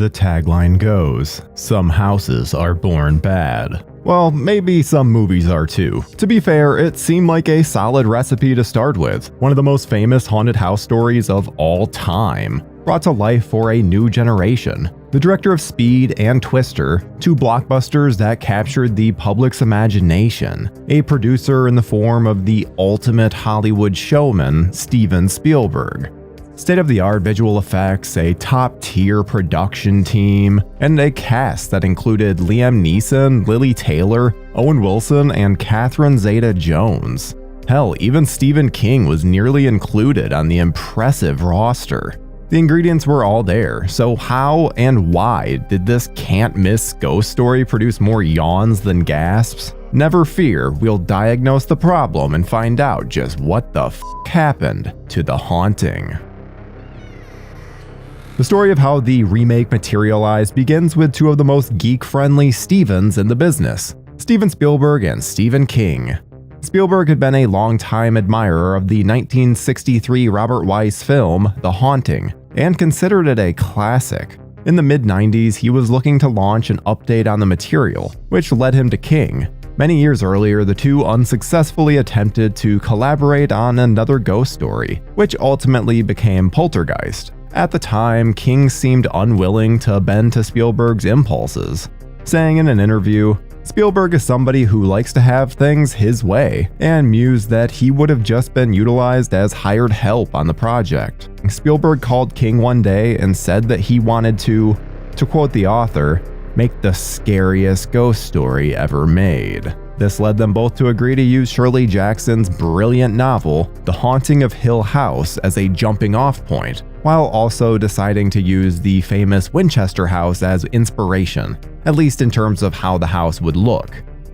The tagline goes, "Some houses are born bad." Well, maybe some movies are too. To be fair, it seemed like a solid recipe to start with. One of the most famous haunted house stories of all time, brought to life for a new generation. The director of Speed and Twister, two blockbusters that captured the public's imagination. A producer in the form of the ultimate Hollywood showman, Steven Spielberg. State-of-the-art visual effects, a top-tier production team, and a cast that included Liam Neeson, Lily Taylor, Owen Wilson, and Catherine Zeta-Jones. Hell, even Stephen King was nearly included on the impressive roster. The ingredients were all there, so how and why did this can't-miss ghost story produce more yawns than gasps? Never fear, we'll diagnose the problem and find out just what the f*** happened to The Haunting. The story of how the remake materialized begins with two of the most geek-friendly Stevens in the business, Steven Spielberg and Stephen King. Spielberg had been a longtime admirer of the 1963 Robert Wise film, The Haunting, and considered it a classic. In the mid-90s, he was looking to launch an update on the material, which led him to King. Many years earlier, the two unsuccessfully attempted to collaborate on another ghost story, which ultimately became Poltergeist. At the time, King seemed unwilling to bend to Spielberg's impulses, saying in an interview, "Spielberg is somebody who likes to have things his way," and mused that he would have just been utilized as hired help on the project. Spielberg called King one day and said that he wanted to quote the author, "make the scariest ghost story ever made." This led them both to agree to use Shirley Jackson's brilliant novel, The Haunting of Hill House, as a jumping-off point, while also deciding to use the famous Winchester house as inspiration, at least in terms of how the house would look,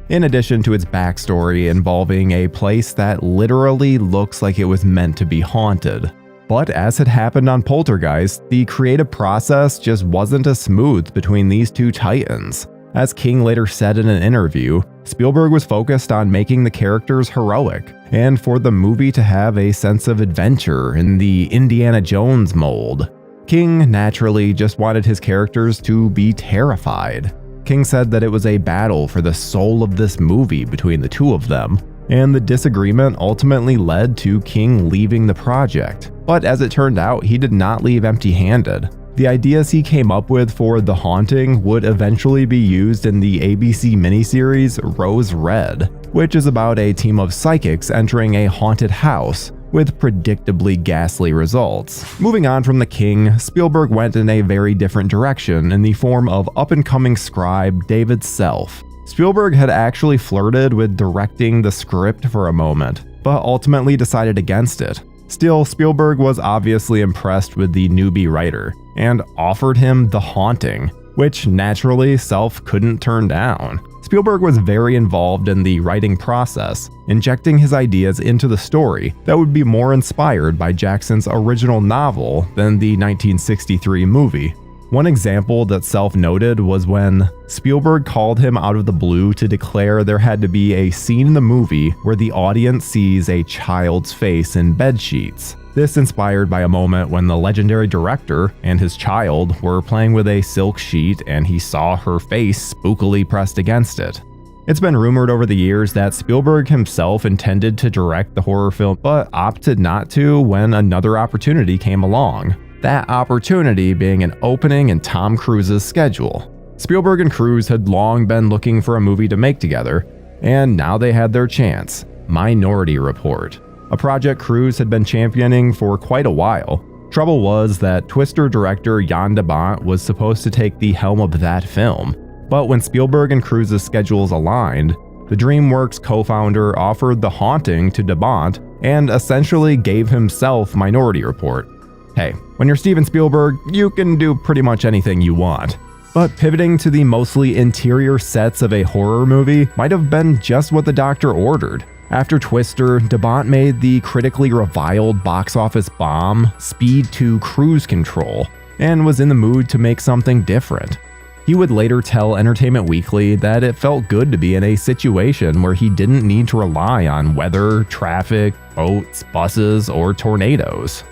in addition to its backstory involving a place that literally looks like it was meant to be haunted. But as had happened on Poltergeist, the creative process just wasn't as smooth between these two titans. As King later said in an interview, Spielberg was focused on making the characters heroic, and for the movie to have a sense of adventure in the Indiana Jones mold. King naturally just wanted his characters to be terrified. King said that it was a battle for the soul of this movie between the two of them, and the disagreement ultimately led to King leaving the project. But as it turned out, he did not leave empty-handed. The ideas he came up with for The Haunting would eventually be used in the ABC miniseries Rose Red, which is about a team of psychics entering a haunted house with predictably ghastly results. Moving on from the King, Spielberg went in a very different direction in the form of up-and-coming scribe David Self. Spielberg had actually flirted with directing the script for a moment, but ultimately decided against it. Still, Spielberg was obviously impressed with the newbie writer, and offered him The Haunting, which naturally Self couldn't turn down. Spielberg was very involved in the writing process, injecting his ideas into the story that would be more inspired by Jackson's original novel than the 1963 movie. One example that Self noted was when Spielberg called him out of the blue to declare there had to be a scene in the movie where the audience sees a child's face in bedsheets. This inspired by a moment when the legendary director and his child were playing with a silk sheet and he saw her face spookily pressed against it. It's been rumored over the years that Spielberg himself intended to direct the horror film but opted not to when another opportunity came along. That opportunity being an opening in Tom Cruise's schedule. Spielberg and Cruise had long been looking for a movie to make together, and now they had their chance. Minority Report, a project Cruise had been championing for quite a while. Trouble was that Twister director Jan De Bont was supposed to take the helm of that film, but when Spielberg and Cruise's schedules aligned, the DreamWorks co-founder offered The Haunting to De Bont and essentially gave himself Minority Report. Hey, when you're Steven Spielberg, you can do pretty much anything you want. But pivoting to the mostly interior sets of a horror movie might have been just what the doctor ordered. After Twister, De Bont made the critically reviled box office bomb Speed 2 Cruise Control, and was in the mood to make something different. He would later tell Entertainment Weekly that it felt good to be in a situation where he didn't need to rely on weather, traffic, boats, buses, or tornadoes.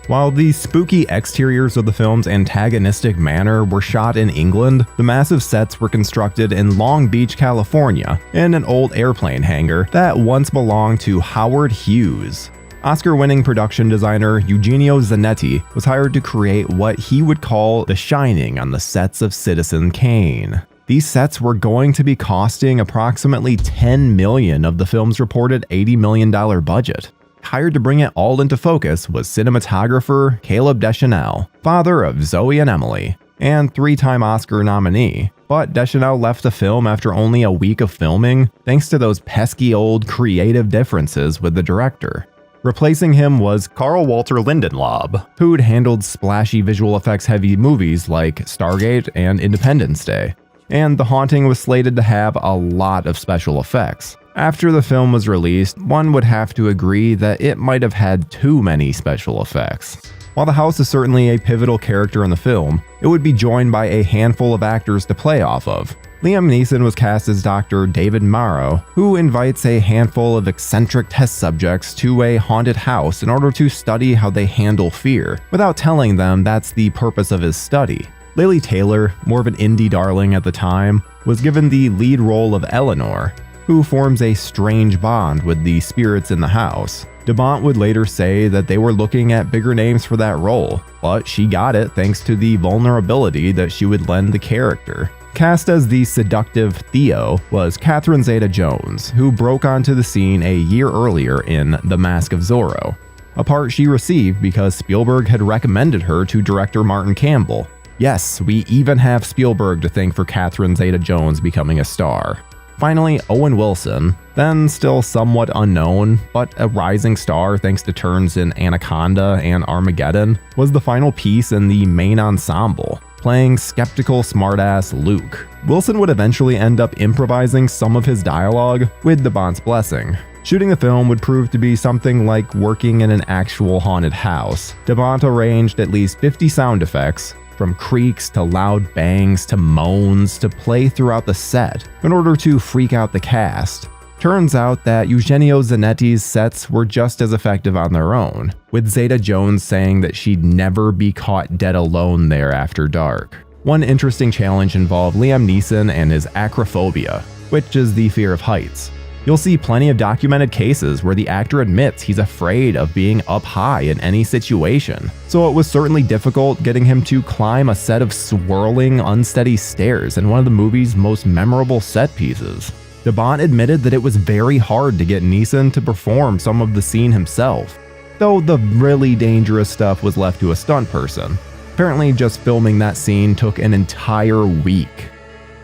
While the spooky exteriors of the film's antagonistic manor were shot in England, the massive sets were constructed in Long Beach, California, in an old airplane hangar that once belonged to Howard Hughes. Oscar-winning production designer Eugenio Zanetti was hired to create what he would call the Shining on the sets of Citizen Kane. These sets were going to be costing approximately $10 million of the film's reported $80 million budget. Hired to bring it all into focus was cinematographer Caleb Deschanel, father of Zoe and Emily, and three-time Oscar nominee. But Deschanel left the film after only a week of filming, thanks to those pesky old creative differences with the director. Replacing him was Carl Walter Lindenlaub, who'd handled splashy visual effects heavy movies like Stargate and Independence Day. And The Haunting was slated to have a lot of special effects. After the film was released, one would have to agree that it might have had too many special effects. While the house is certainly a pivotal character in the film, it would be joined by a handful of actors to play off of. Liam Neeson was cast as Dr. David Morrow, who invites a handful of eccentric test subjects to a haunted house in order to study how they handle fear, without telling them that's the purpose of his study. Lily Taylor, more of an indie darling at the time, was given the lead role of Eleanor, who forms a strange bond with the spirits in the house. De Bont would later say that they were looking at bigger names for that role, but she got it thanks to the vulnerability that she would lend the character. Cast as the seductive Theo was Catherine Zeta-Jones, who broke onto the scene a year earlier in The Mask of Zorro, a part she received because Spielberg had recommended her to director Martin Campbell. Yes, we even have Spielberg to thank for Catherine Zeta-Jones becoming a star. Finally, Owen Wilson, then still somewhat unknown, but a rising star thanks to turns in Anaconda and Armageddon, was the final piece in the main ensemble, playing skeptical smartass Luke. Wilson would eventually end up improvising some of his dialogue with De Bont's blessing. Shooting the film would prove to be something like working in an actual haunted house. De Bont arranged at least 50 sound effects, from creaks to loud bangs to moans, to play throughout the set in order to freak out the cast. Turns out that Eugenio Zanetti's sets were just as effective on their own, with Zeta-Jones saying that she'd never be caught dead alone there after dark. One interesting challenge involved Liam Neeson and his acrophobia, which is the fear of heights. You'll see plenty of documented cases where the actor admits he's afraid of being up high in any situation, so it was certainly difficult getting him to climb a set of swirling, unsteady stairs in one of the movie's most memorable set pieces. De Bont admitted that it was very hard to get Neeson to perform some of the scene himself, though the really dangerous stuff was left to a stunt person. Apparently, just filming that scene took an entire week.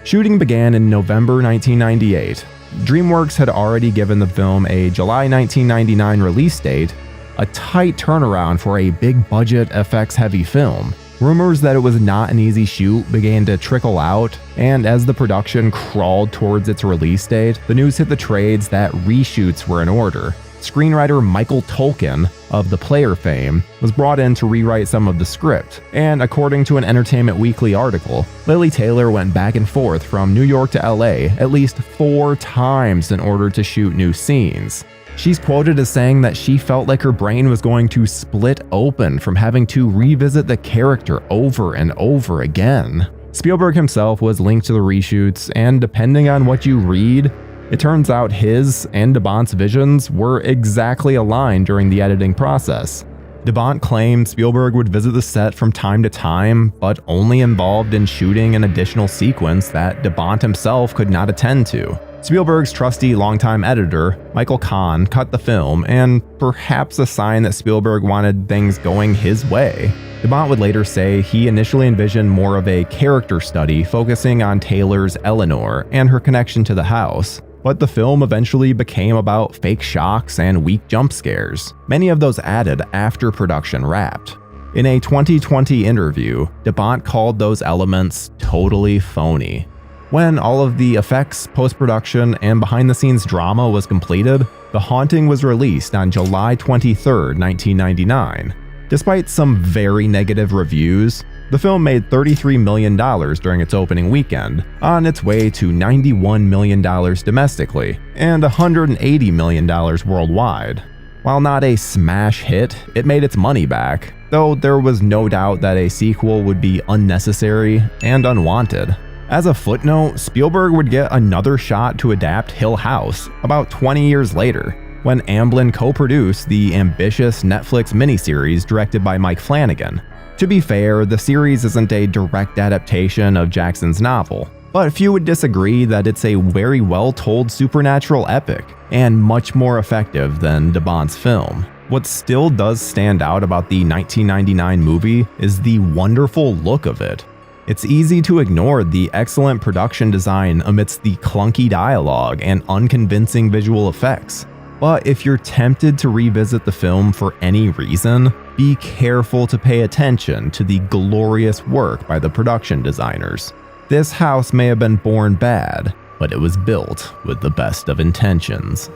Shooting began in November 1998. DreamWorks had already given the film a July 1999 release date, a tight turnaround for a big-budget, effects-heavy film. Rumors that it was not an easy shoot began to trickle out, and as the production crawled towards its release date, the news hit the trades that reshoots were in order. Screenwriter Michael Tolkien, of The Player fame, was brought in to rewrite some of the script, and according to an Entertainment Weekly article, Lily Taylor went back and forth from New York to LA at least 4 times in order to shoot new scenes. She's quoted as saying that she felt like her brain was going to split open from having to revisit the character over and over again. Spielberg himself was linked to the reshoots, and depending on what you read, it turns out his and De Bont's visions were exactly aligned during the editing process. De Bont claimed Spielberg would visit the set from time to time, but only involved in shooting an additional sequence that De Bont himself could not attend to. Spielberg's trusty longtime editor, Michael Kahn, cut the film, and perhaps a sign that Spielberg wanted things going his way. De Bont would later say he initially envisioned more of a character study focusing on Taylor's Eleanor and her connection to the house. But the film eventually became about fake shocks and weak jump scares, many of those added after production wrapped. In a 2020 interview, De Bont called those elements totally phony. When all of the effects, post-production, and behind-the-scenes drama was completed, The Haunting was released on July 23, 1999. Despite some very negative reviews, the film made $33 million during its opening weekend, on its way to $91 million domestically, and $180 million worldwide. While not a smash hit, it made its money back, though there was no doubt that a sequel would be unnecessary and unwanted. As a footnote, Spielberg would get another shot to adapt Hill House about 20 years later, when Amblin co-produced the ambitious Netflix miniseries directed by Mike Flanagan. To be fair, the series isn't a direct adaptation of Jackson's novel, but few would disagree that it's a very well-told supernatural epic, and much more effective than De Bont's film. What still does stand out about the 1999 movie is the wonderful look of it. It's easy to ignore the excellent production design amidst the clunky dialogue and unconvincing visual effects. But if you're tempted to revisit the film for any reason, be careful to pay attention to the glorious work by the production designers. This house may have been born bad, but it was built with the best of intentions.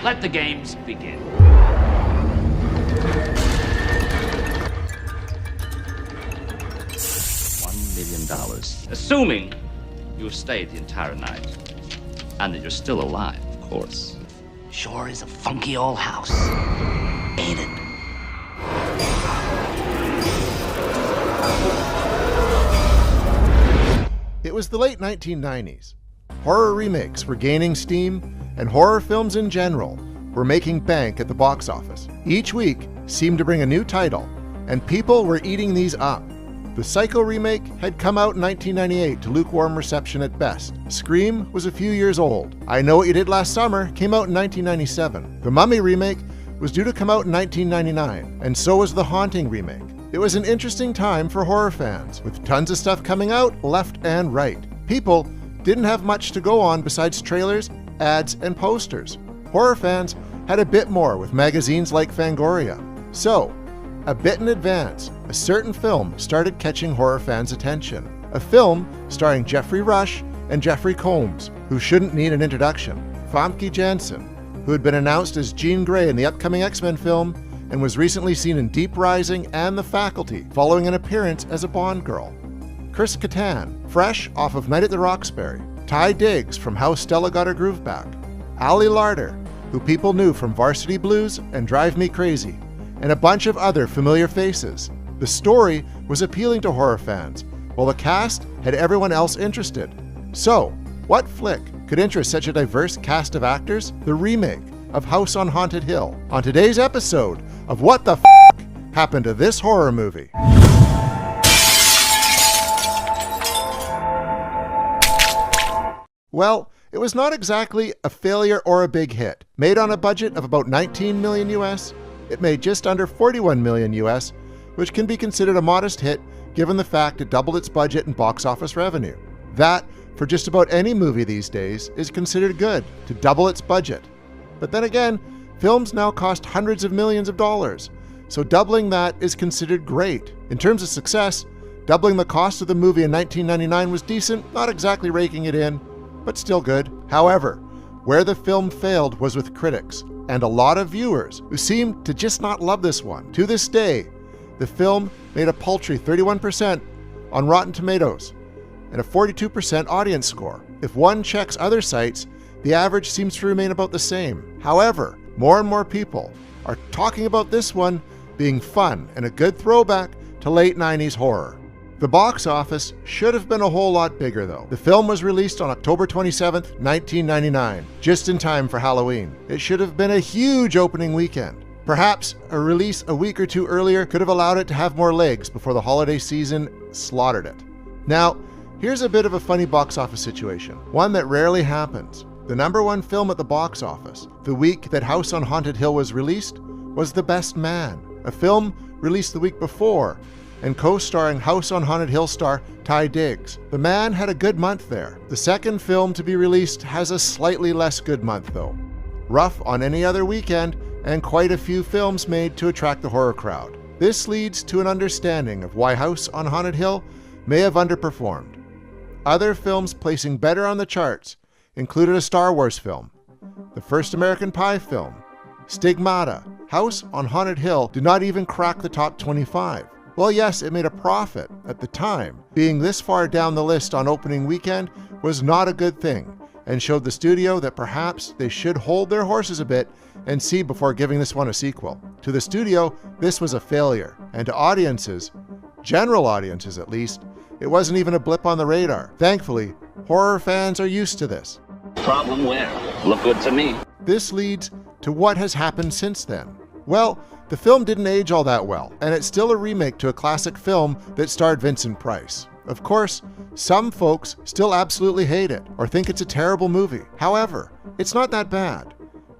Let the games begin. $1 million. Assuming you've stayed the entire night. And that you're still alive, of course. Sure is a funky old house, ain't it? It was the late 1990s. Horror remakes were gaining steam, and horror films in general were making bank at the box office. Each week seemed to bring a new title, and people were eating these up. The Psycho remake had come out in 1998 to lukewarm reception at best. Scream was a few years old. I Know What You Did Last Summer came out in 1997. The Mummy remake was due to come out in 1999, and so was The Haunting remake. It was an interesting time for horror fans, with tons of stuff coming out left and right. People didn't have much to go on besides trailers, ads, and posters. Horror fans had a bit more with magazines like Fangoria. So, a bit in advance, a certain film started catching horror fans' attention. A film starring Jeffrey Rush and Jeffrey Combs, who shouldn't need an introduction. Famke Janssen, who had been announced as Jean Grey in the upcoming X-Men film and was recently seen in Deep Rising and The Faculty, following an appearance as a Bond girl. Chris Kattan, fresh off of Night at the Roxbury. Ty Diggs from How Stella Got Her Groove Back. Ali Larter, who people knew from Varsity Blues and Drive Me Crazy, and a bunch of other familiar faces. The story was appealing to horror fans, while the cast had everyone else interested. So, what flick could interest such a diverse cast of actors? The remake of House on Haunted Hill. On today's episode of What the F*** Happened to This Horror Movie? Well, it was not exactly a failure or a big hit. Made on a budget of about 19 million US, it made just under 41 million US, which can be considered a modest hit given the fact it doubled its budget and box office revenue. That, for just about any movie these days, is considered good, to double its budget. But then again, films now cost hundreds of millions of dollars, so doubling that is considered great. In terms of success, doubling the cost of the movie in 1999 was decent, not exactly raking it in, but still good. However, where the film failed was with critics, and a lot of viewers who seemed to just not love this one. To this day, the film made a paltry 31% on Rotten Tomatoes and a 42% audience score. If one checks other sites, the average seems to remain about the same. However, more and more people are talking about this one being fun and a good throwback to late 90s horror. The box office should have been a whole lot bigger though. The film was released on October 27th, 1999, just in time for Halloween. It should have been a huge opening weekend. Perhaps a release a week or two earlier could have allowed it to have more legs before the holiday season slaughtered it. Now, here's a bit of a funny box office situation, one that rarely happens. The #1 film at the box office, the week that House on Haunted Hill was released, was The Best Man, a film released the week before and co-starring House on Haunted Hill star Ty Diggs. The Man had a good month there. The second film to be released has a slightly less good month though. Rough on any other weekend, and quite a few films made to attract the horror crowd. This leads to an understanding of why House on Haunted Hill may have underperformed. Other films placing better on the charts included a Star Wars film, the first American Pie film, Stigmata. House on Haunted Hill did not even crack the top 25. Well, yes, it made a profit at the time. Being this far down the list on opening weekend was not a good thing, and showed the studio that perhaps they should hold their horses a bit and see before giving this one a sequel. To the studio, this was a failure, and to audiences, general audiences at least, it wasn't even a blip on the radar. Thankfully, horror fans are used to this. Problem where? Look good to me. This leads to what has happened since then. Well, the film didn't age all that well, and it's still a remake to a classic film that starred Vincent Price. Of course, some folks still absolutely hate it or think it's a terrible movie. However, it's not that bad.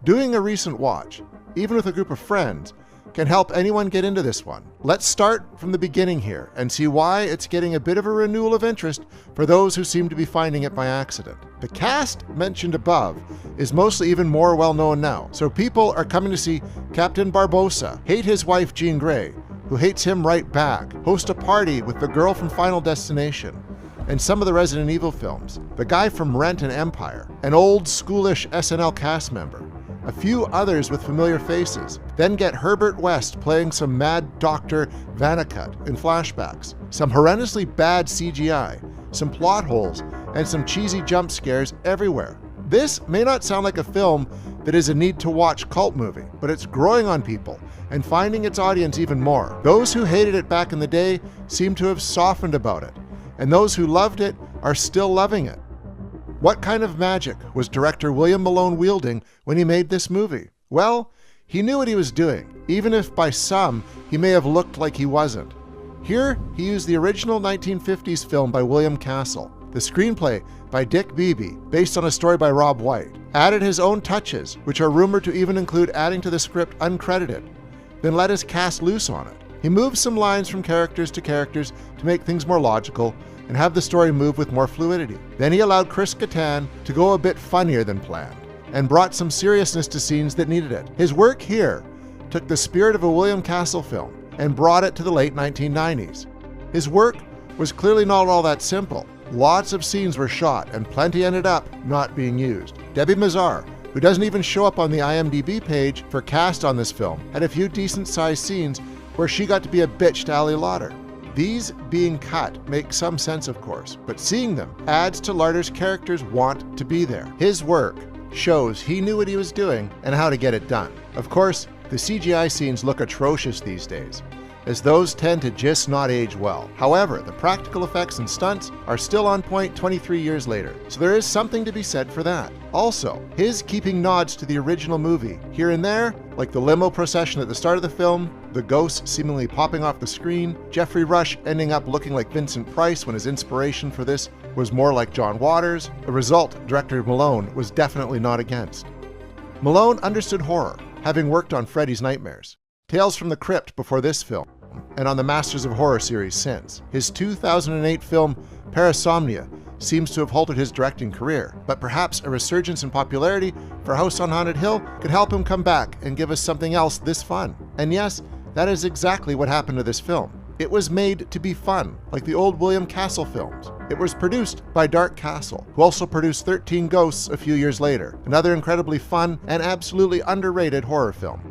Doing a recent watch, even with a group of friends, can help anyone get into this one. Let's start from the beginning here and see why it's getting a bit of a renewal of interest for those who seem to be finding it by accident. The cast mentioned above is mostly even more well known now, so people are coming to see Captain Barbossa, hate his wife Jean Grey, who hates him right back, host a party with the girl from Final Destination, and some of the Resident Evil films, the guy from Rent and Empire, an old schoolish SNL cast member, a few others with familiar faces, then get Herbert West playing some mad Dr. Vanicut in flashbacks, some horrendously bad CGI, some plot holes, and some cheesy jump scares everywhere. This may not sound like a film that is a need-to-watch cult movie, but it's growing on people and finding its audience even more. Those who hated it back in the day seem to have softened about it, and those who loved it are still loving it. What kind of magic was director William Malone wielding when he made this movie? Well, he knew what he was doing, even if by some he may have looked like he wasn't. Here, he used the original 1950s film by William Castle, the screenplay by Dick Beebe, based on a story by Rob White, added his own touches, which are rumored to even include adding to the script uncredited, then let his cast loose on it. He moved some lines from characters to make things more logical, and have the story move with more fluidity. Then he allowed Chris Kattan to go a bit funnier than planned, and brought some seriousness to scenes that needed it. His work here took the spirit of a William Castle film and brought it to the late 1990s. His work was clearly not all that simple. Lots of scenes were shot, and plenty ended up not being used. Debbie Mazar, who doesn't even show up on the IMDb page for cast on this film, had a few decent-sized scenes where she got to be a bitch to Ali Lauder. These being cut make some sense, of course, but seeing them adds to Lauder's character's want to be there. His work shows he knew what he was doing and how to get it done. Of course, the CGI scenes look atrocious these days, as those tend to just not age well. However, the practical effects and stunts are still on point 23 years later, so there is something to be said for that. Also, his keeping nods to the original movie here and there, like the limo procession at the start of the film, the ghosts seemingly popping off the screen, Jeffrey Rush ending up looking like Vincent Price when his inspiration for this was more like John Waters, a result director Malone was definitely not against. Malone understood horror, having worked on Freddy's Nightmares, Tales from the Crypt before this film, and on the Masters of Horror series since. His 2008 film Parasomnia seems to have halted his directing career, but perhaps a resurgence in popularity for House on Haunted Hill could help him come back and give us something else this fun. And yes, that is exactly what happened to this film. It was made to be fun, like the old William Castle films. It was produced by Dark Castle, who also produced 13 Ghosts a few years later, another incredibly fun and absolutely underrated horror film.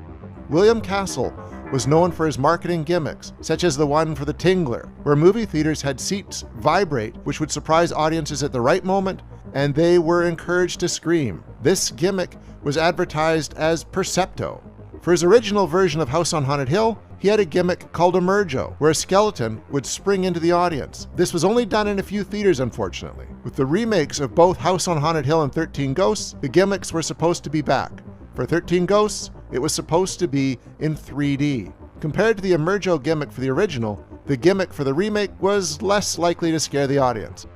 William Castle was known for his marketing gimmicks, such as the one for the Tingler, where movie theaters had seats vibrate, which would surprise audiences at the right moment, and they were encouraged to scream. This gimmick was advertised as Percepto. For his original version of House on Haunted Hill, he had a gimmick called Emergo, where a skeleton would spring into the audience. This was only done in a few theaters, unfortunately. With the remakes of both House on Haunted Hill and 13 Ghosts, the gimmicks were supposed to be back. For 13 Ghosts, it was supposed to be in 3D. Compared to the Emergo gimmick for the original, the gimmick for the remake was less likely to scare the audience.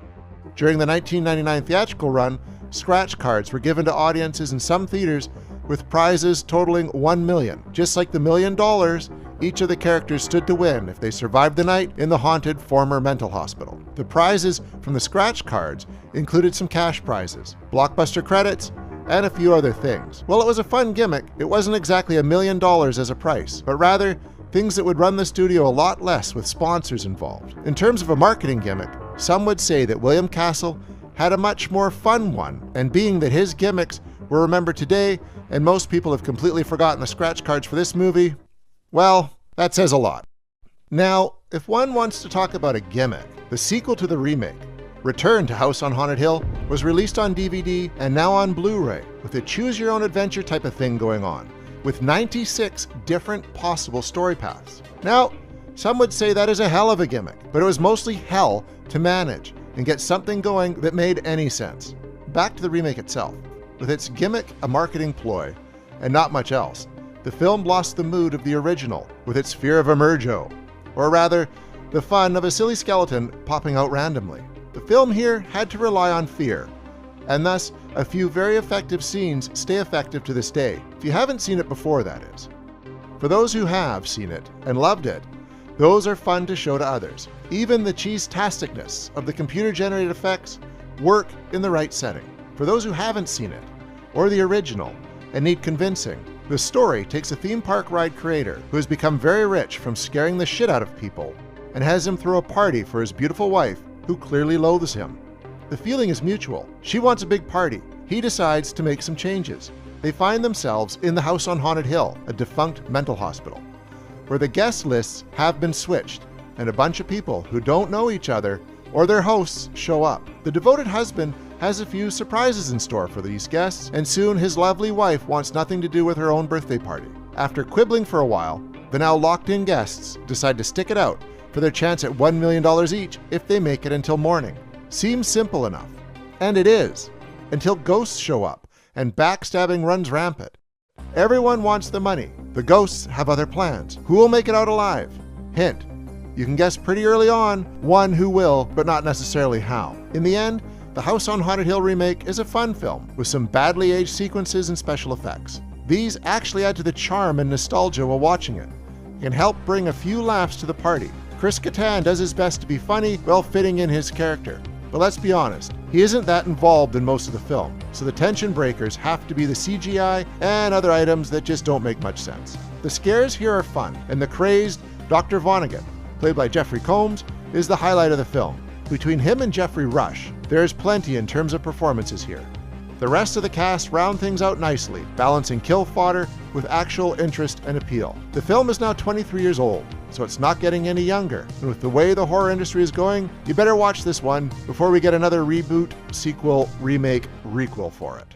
During the 1999 theatrical run, scratch cards were given to audiences in some theaters with prizes totaling $1 million. Just like the $1 million, each of the characters stood to win if they survived the night in the haunted former mental hospital. The prizes from the scratch cards included some cash prizes, blockbuster credits, and a few other things. While it was a fun gimmick, it wasn't exactly $1 million as a price, but rather things that would run the studio a lot less with sponsors involved. In terms of a marketing gimmick, some would say that William Castle had a much more fun one, and being that his gimmicks were remembered today and most people have completely forgotten the scratch cards for this movie, well, that says a lot. Now, if one wants to talk about a gimmick, the sequel to the remake, Return to House on Haunted Hill, was released on DVD and now on Blu-ray with a choose-your-own-adventure type of thing going on. with 96 different possible story paths. Now, some would say that is a hell of a gimmick, but it was mostly hell to manage and get something going that made any sense. Back to the remake itself. With its gimmick, a marketing ploy, and not much else, the film lost the mood of the original with its fear of emergo, or rather, the fun of a silly skeleton popping out randomly. The film here had to rely on fear, and thus a few very effective scenes stay effective to this day. If you haven't seen it before, that is. For those who have seen it and loved it, those are fun to show to others. Even the cheese-tasticness of the computer-generated effects work in the right setting. For those who haven't seen it, or the original, and need convincing, the story takes a theme park ride creator who has become very rich from scaring the shit out of people, and has him throw a party for his beautiful wife, who clearly loathes him. The feeling is mutual. She wants a big party. He decides to make some changes. They find themselves in the house on Haunted Hill, a defunct mental hospital, where the guest lists have been switched, and a bunch of people who don't know each other or their hosts show up. The devoted husband has a few surprises in store for these guests, and soon his lovely wife wants nothing to do with her own birthday party. After quibbling for a while, the now locked-in guests decide to stick it out for their chance at $1 million each if they make it until morning. Seems simple enough. And it is, until ghosts show up and backstabbing runs rampant. Everyone wants the money. The ghosts have other plans. Who will make it out alive? Hint, you can guess pretty early on one who will, but not necessarily how. In the end, the House on Haunted Hill remake is a fun film with some badly aged sequences and special effects. These actually add to the charm and nostalgia while watching it, and can help bring a few laughs to the party. Chris Kattan does his best to be funny while fitting in his character. But let's be honest, he isn't that involved in most of the film, so the tension breakers have to be the CGI and other items that just don't make much sense. The scares here are fun, and the crazed Dr. Vonnegut, played by Jeffrey Combs, is the highlight of the film. Between him and Jeffrey Rush, there is plenty in terms of performances here. The rest of the cast round things out nicely, balancing kill fodder with actual interest and appeal. The film is now 23 years old, so it's not getting any younger. And with the way the horror industry is going, you better watch this one before we get another reboot, sequel, remake, requel for it.